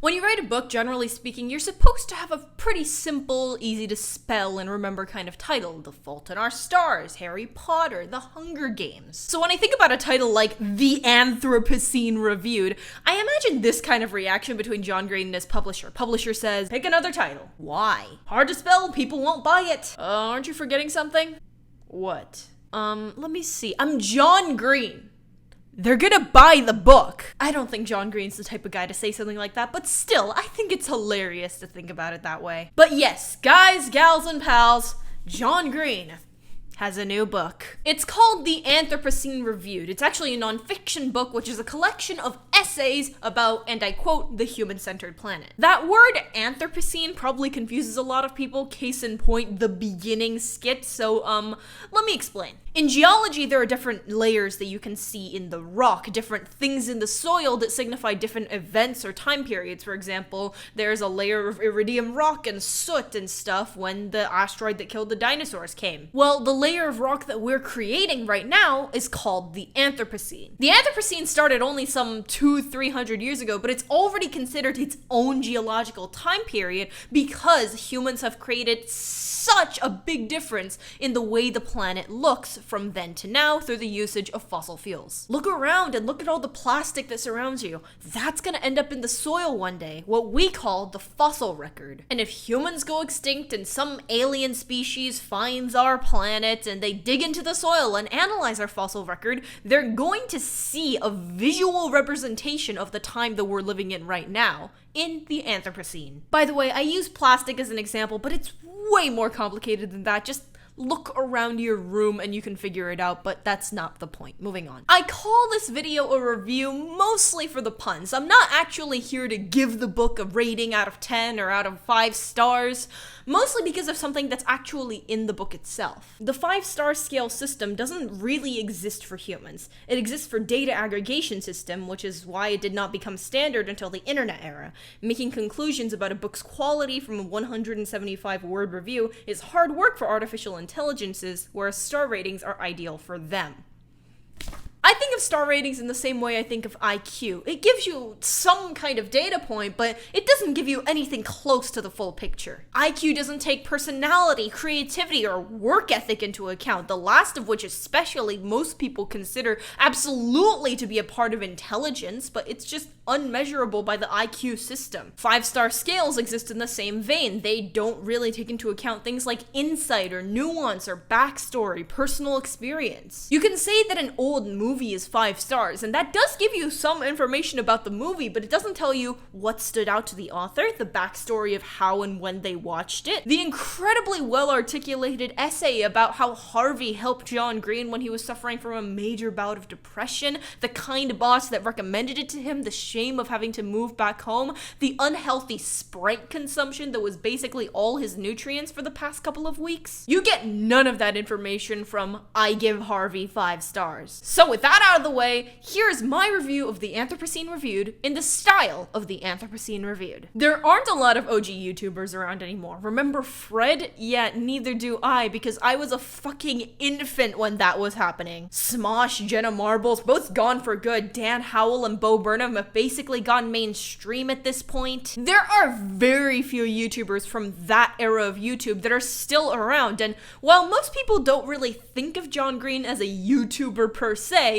When you write a book, generally speaking, you're supposed to have a pretty simple, easy to spell and remember kind of title. The Fault in Our Stars, Harry Potter, The Hunger Games. So when I think about a title like The Anthropocene Reviewed, I imagine this kind of reaction between John Green and his publisher. Publisher says, pick another title. Why? Hard to spell, people won't buy it. Aren't you forgetting something? What? Let me see. I'm John Green. They're gonna buy the book. I don't think John Green's the type of guy to say something like that, but still, I think it's hilarious to think about it that way. But yes, guys, gals, and pals, John Green has a new book. It's called The Anthropocene Reviewed. It's actually a nonfiction book, which is a collection of essays about, and I quote, the human-centered planet. That word Anthropocene probably confuses a lot of people, case in point, the beginning skit, so, let me explain. In geology, there are different layers that you can see in the rock, different things in the soil that signify different events or time periods. For example, there's a layer of iridium rock and soot and stuff when the asteroid that killed the dinosaurs came. Well, the layer of rock that we're creating right now is called the Anthropocene. The Anthropocene started only some 200-300 years ago, but it's already considered its own geological time period because humans have created such a big difference in the way the planet looks from then to now through the usage of fossil fuels. Look around and look at all the plastic that surrounds you. That's gonna end up in the soil one day, what we call the fossil record. And if humans go extinct and some alien species finds our planet and they dig into the soil and analyze our fossil record, they're going to see a visual representation of the time that we're living in right now in the Anthropocene. By the way, I use plastic as an example, but it's way more complicated than that. Just look around your room and you can figure it out, but that's not the point. Moving on. I call this video a review mostly for the puns. I'm not actually here to give the book a rating out of 10 or out of 5 stars, mostly because of something that's actually in the book itself. The 5-star scale system doesn't really exist for humans. It exists for data aggregation system, which is why it did not become standard until the internet era. Making conclusions about a book's quality from a 175-word review is hard work for artificial intelligences, whereas star ratings are ideal for them. I think of star ratings in the same way I think of IQ. It gives you some kind of data point, but it doesn't give you anything close to the full picture. IQ doesn't take personality, creativity, or work ethic into account, the last of which especially most people consider absolutely to be a part of intelligence, but it's just unmeasurable by the IQ system. 5-star scales exist in the same vein. They don't really take into account things like insight or nuance or backstory, personal experience. You can say that an old movie is 5 stars, and that does give you some information about the movie, but it doesn't tell you what stood out to the author, the backstory of how and when they watched it, the incredibly well-articulated essay about how Harvey helped John Green when he was suffering from a major bout of depression, the kind boss that recommended it to him, the shame of having to move back home, the unhealthy Sprite consumption that was basically all his nutrients for the past couple of weeks. You get none of that information from I give Harvey 5 stars. So with that out of the way, here's my review of The Anthropocene Reviewed in the style of The Anthropocene Reviewed. There aren't a lot of OG YouTubers around anymore. Remember Fred? Yeah, neither do I, because I was a fucking infant when that was happening. Smosh, Jenna Marbles, both gone for good. Dan Howell and Bo Burnham have basically gone mainstream at this point. There are very few YouTubers from that era of YouTube that are still around, and while most people don't really think of John Green as a YouTuber per se,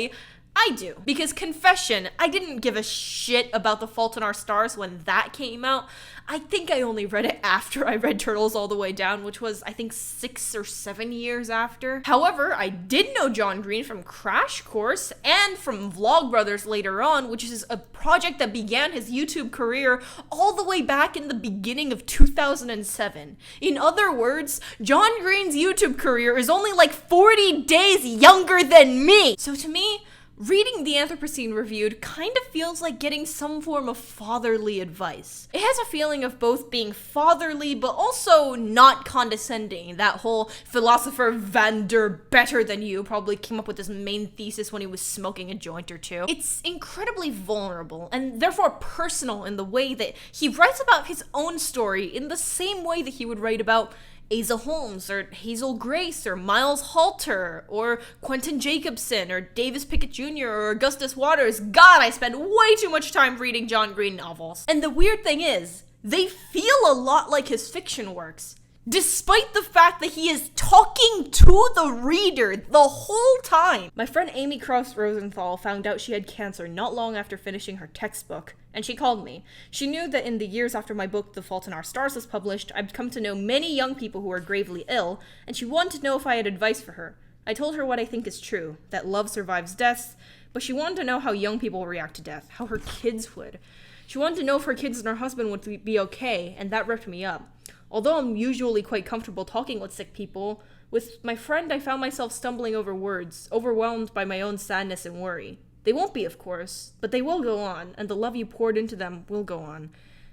I do. Because confession, I didn't give a shit about The Fault in Our Stars when that came out. I think I only read it after I read Turtles All the Way Down, which was, I think, 6 or 7 years after. However, I did know John Green from Crash Course and from Vlogbrothers later on, which is a project that began his YouTube career all the way back in the beginning of 2007. In other words, John Green's YouTube career is only like 40 days younger than me. So to me, reading The Anthropocene Reviewed kind of feels like getting some form of fatherly advice. It has a feeling of both being fatherly, but also not condescending. That whole philosopher Van der Better Than You probably came up with his main thesis when he was smoking a joint or two. It's incredibly vulnerable, and therefore personal in the way that he writes about his own story in the same way that he would write about Asa Holmes or Hazel Grace or Miles Halter or Quentin Jacobson or Davis Pickett Jr. or Augustus Waters. God, I spend way too much time reading John Green novels. And the weird thing is, they feel a lot like his fiction works, despite the fact that he is talking to the reader the whole time. My friend Amy Krauss Rosenthal found out she had cancer not long after finishing her textbook, and she called me. She knew that in the years after my book The Fault in Our Stars was published, I'd come to know many young people who were gravely ill, and she wanted to know if I had advice for her. I told her what I think is true, that love survives death, but she wanted to know how young people react to death, how her kids would. She wanted to know if her kids and her husband would be okay, and that ripped me up. Although I'm usually quite comfortable talking with sick people, with my friend I found myself stumbling over words, overwhelmed by my own sadness and worry. They won't be, of course, but they will go on, and the love you poured into them will go on.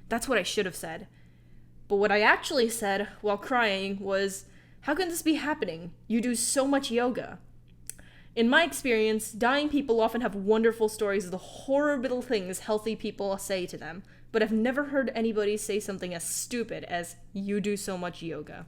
That's what I should have said. But what I actually said, while crying, was, how can this be happening? You do so much yoga. In my experience, dying people often have wonderful stories of the horrible things healthy people say to them, but I've never heard anybody say something as stupid as, you do so much yoga.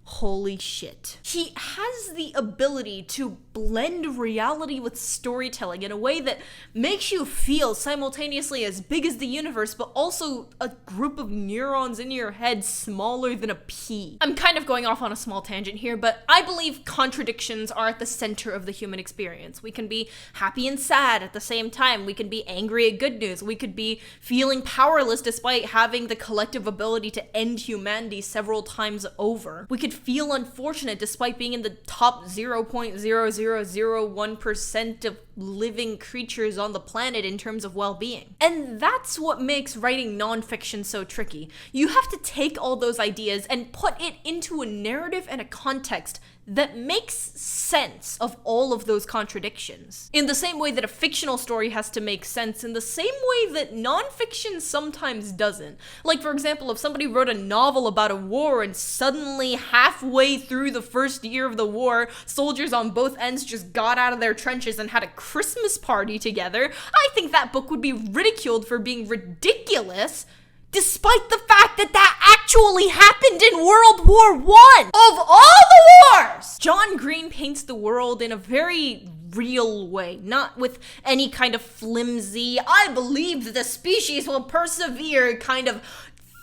Holy shit. He has the ability to blend reality with storytelling in a way that makes you feel simultaneously as big as the universe, but also a group of neurons in your head smaller than a pea. I'm kind of going off on a small tangent here, but I believe contradictions are at the center of the human experience. We can be happy and sad at the same time. We can be angry at good news. We could be feeling powerless despite having the collective ability to end humanity several times over. We could feel unfortunate despite being in the top 0.0001% of living creatures on the planet in terms of well-being. And that's what makes writing nonfiction so tricky. You have to take all those ideas and put it into a narrative and a context that makes sense of all of those contradictions. In the same way that a fictional story has to make sense, in the same way that nonfiction sometimes doesn't. Like, for example, if somebody wrote a novel about a war and suddenly halfway through the first year of the war, soldiers on both ends just got out of their trenches and had a Christmas party together, I think that book would be ridiculed for being ridiculous, despite the fact that that actually happened in World War I. Of all the wars! John Green paints the world in a very real way, not with any kind of flimsy, I believe that the species will persevere kind of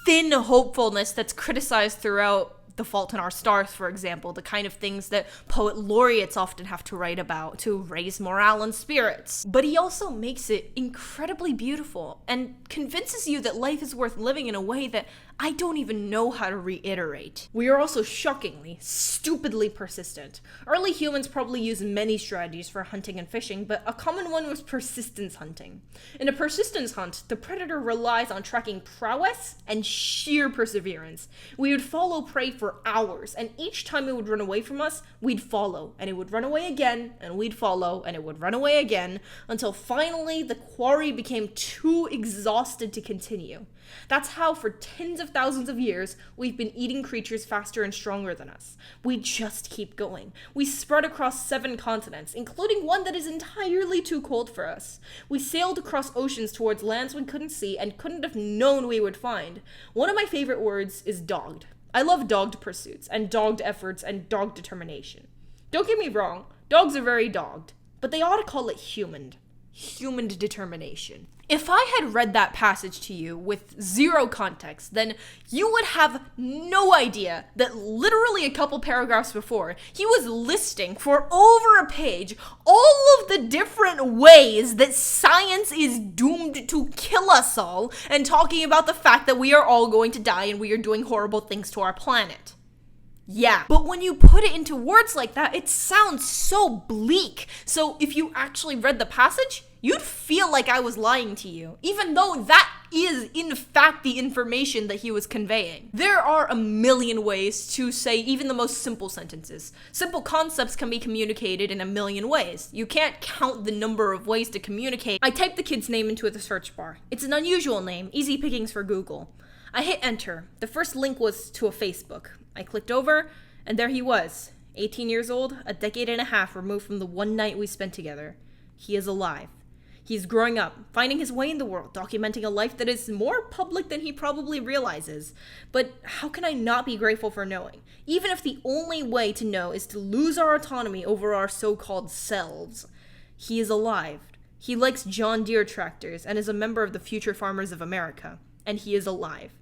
thin hopefulness that's criticized throughout The Fault in Our Stars, for example, the kind of things that poet laureates often have to write about to raise morale and spirits. But he also makes it incredibly beautiful and convinces you that life is worth living in a way that I don't even know how to reiterate. We are also shockingly, stupidly persistent. Early humans probably used many strategies for hunting and fishing, but a common one was persistence hunting. In a persistence hunt, the predator relies on tracking prowess and sheer perseverance. We would follow prey for hours, and each time it would run away from us, we'd follow, and it would run away again, and we'd follow, and it would run away again, until finally the quarry became too exhausted to continue. That's how, for tens of thousands of years, we've been eating creatures faster and stronger than us. We just keep going. We spread across 7 continents, including one that is entirely too cold for us. We sailed across oceans towards lands we couldn't see and couldn't have known we would find. One of my favorite words is dogged. I love dogged pursuits, and dogged efforts, and dogged determination. Don't get me wrong, dogs are very dogged, but they ought to call it humaned. Humaned determination. If I had read that passage to you with zero context, then you would have no idea that literally a couple paragraphs before, he was listing for over a page all of the different ways that science is doomed to kill us all, and talking about the fact that we are all going to die and we are doing horrible things to our planet. Yeah, but when you put it into words like that, it sounds so bleak. So if you actually read the passage, you'd feel like I was lying to you, even though that is, in fact, the information that he was conveying. There are a million ways to say even the most simple sentences. Simple concepts can be communicated in a million ways. You can't count the number of ways to communicate. I typed the kid's name into the search bar. It's an unusual name, easy pickings for Google. I hit enter. The first link was to a Facebook. I clicked over, and there he was, 18 years old, a decade and a half removed from the one night we spent together. He is alive. He's growing up, finding his way in the world, documenting a life that is more public than he probably realizes. But how can I not be grateful for knowing? Even if the only way to know is to lose our autonomy over our so-called selves. He is alive. He likes John Deere tractors and is a member of the Future Farmers of America. And he is alive.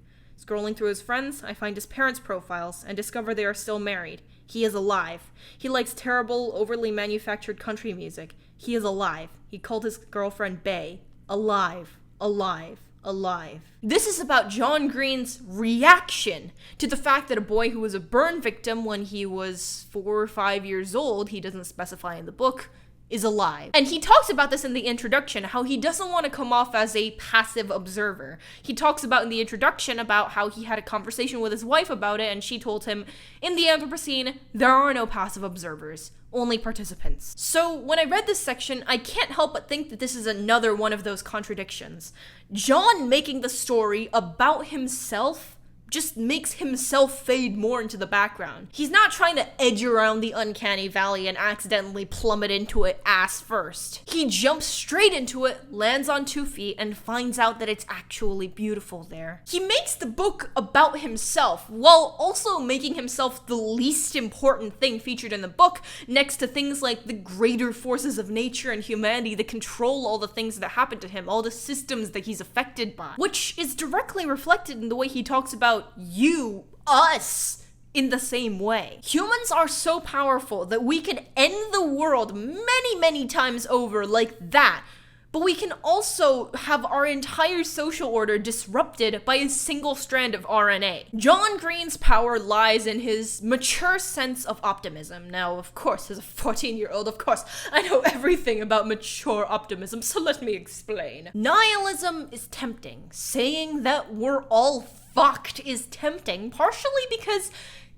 Scrolling through his friends, I find his parents' profiles and discover they are still married. He is alive. He likes terrible, overly manufactured country music. He is alive. He called his girlfriend Bae. Alive. Alive. Alive. This is about John Green's reaction to the fact that a boy who was a burn victim when he was 4 or 5 years old, he doesn't specify in the book, is alive. And he talks about this in the introduction, how he doesn't want to come off as a passive observer. He talks about in the introduction about how he had a conversation with his wife about it, and she told him, in the Anthropocene, there are no passive observers, only participants. So when I read this section, I can't help but think that this is another one of those contradictions. John making the story about himself just makes himself fade more into the background. He's not trying to edge around the uncanny valley and accidentally plummet into it ass first. He jumps straight into it, lands on 2 feet, and finds out that it's actually beautiful there. He makes the book about himself, while also making himself the least important thing featured in the book, next to things like the greater forces of nature and humanity that control all the things that happen to him, all the systems that he's affected by, which is directly reflected in the way he talks about you, us, in the same way. Humans are so powerful that we can end the world many, many times over like that, but we can also have our entire social order disrupted by a single strand of RNA. John Green's power lies in his mature sense of optimism. Now, of course, as a 14-year-old, of course, I know everything about mature optimism, so let me explain. Nihilism is tempting. Saying that we're all fucked is tempting, partially because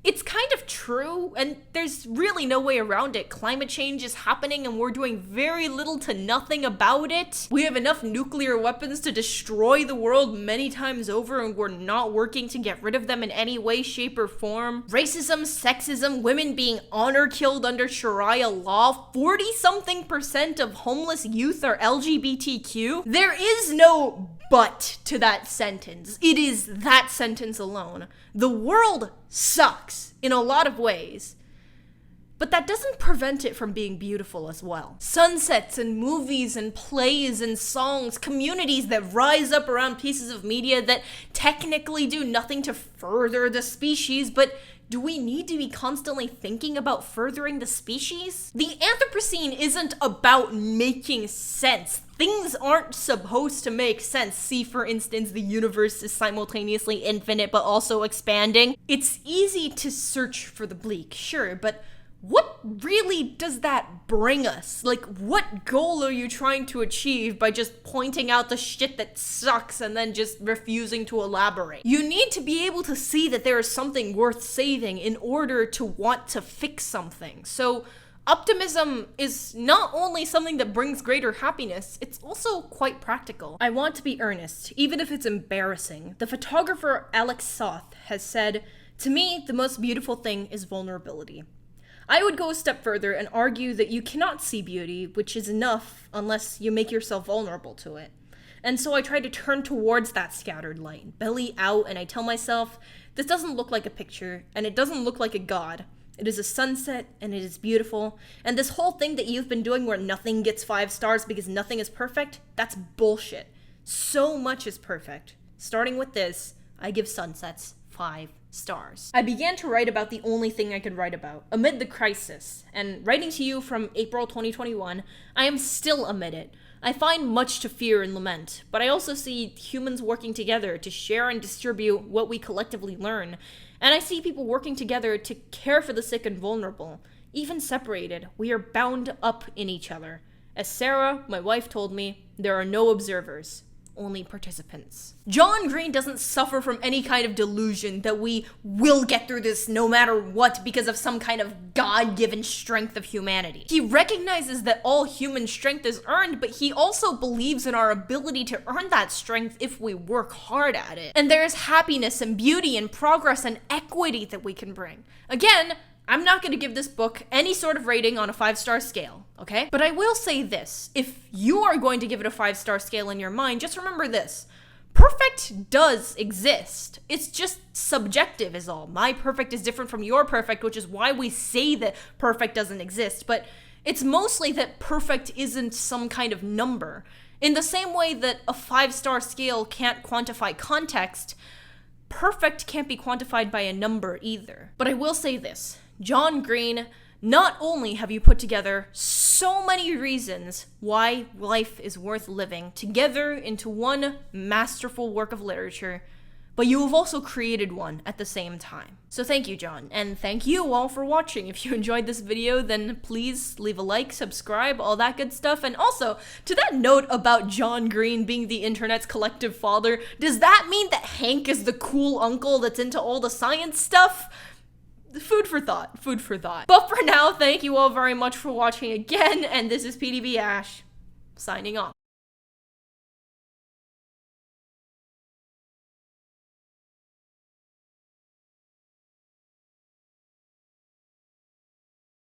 it's kind of true, and there's really no way around it. Climate change is happening, and we're doing very little to nothing about it. We have enough nuclear weapons to destroy the world many times over, and we're not working to get rid of them in any way, shape, or form. Racism, sexism, women being honor killed under Sharia law, 40-something% of homeless youth are LGBTQ. There is no but to that sentence. It is that sentence alone. The world sucks in a lot of ways, but that doesn't prevent it from being beautiful as well. Sunsets and movies and plays and songs, communities that rise up around pieces of media that technically do nothing to further the species, but do we need to be constantly thinking about furthering the species? The Anthropocene isn't about making sense. Things aren't supposed to make sense. See, for instance, the universe is simultaneously infinite but also expanding. It's easy to search for the bleak, sure, but what really does that bring us? Like, what goal are you trying to achieve by just pointing out the shit that sucks and then just refusing to elaborate? You need to be able to see that there is something worth saving in order to want to fix something. So optimism is not only something that brings greater happiness, it's also quite practical. I want to be earnest, even if it's embarrassing. The photographer Alex Soth has said, "To me, the most beautiful thing is vulnerability." I would go a step further and argue that you cannot see beauty, which is enough, unless you make yourself vulnerable to it. And so I try to turn towards that scattered light, belly out, and I tell myself, this doesn't look like a picture, and it doesn't look like a god. It is a sunset, and it is beautiful, and this whole thing that you've been doing where nothing gets 5 stars because nothing is perfect, that's bullshit. So much is perfect. Starting with this, I give sunsets 5 stars. I began to write about the only thing I could write about, amid the crisis, and writing to you from April 2021, I am still amid it. I find much to fear and lament, but I also see humans working together to share and distribute what we collectively learn, and I see people working together to care for the sick and vulnerable. Even separated, we are bound up in each other. As Sarah, my wife, told me, there are no observers, only participants. John Green doesn't suffer from any kind of delusion that we will get through this no matter what because of some kind of God-given strength of humanity. He recognizes that all human strength is earned, but he also believes in our ability to earn that strength if we work hard at it. And there is happiness and beauty and progress and equity that we can bring. Again, I'm not going to give this book any sort of rating on a 5-star scale, okay? But I will say this. If you are going to give it a 5-star scale in your mind, just remember this. Perfect does exist. It's just subjective is all. My perfect is different from your perfect, which is why we say that perfect doesn't exist. But it's mostly that perfect isn't some kind of number. In the same way that a 5-star scale can't quantify context, perfect can't be quantified by a number either. But I will say this. John Green, not only have you put together so many reasons why life is worth living together into one masterful work of literature, but you have also created one at the same time. So thank you, John, and thank you all for watching. If you enjoyed this video, then please leave a like, subscribe, all that good stuff. And also, to that note about John Green being the internet's collective father, does that mean that Hank is the cool uncle that's into all the science stuff? Food for thought, food for thought. But for now, thank you all very much for watching again, and this is PDB Ash, signing off.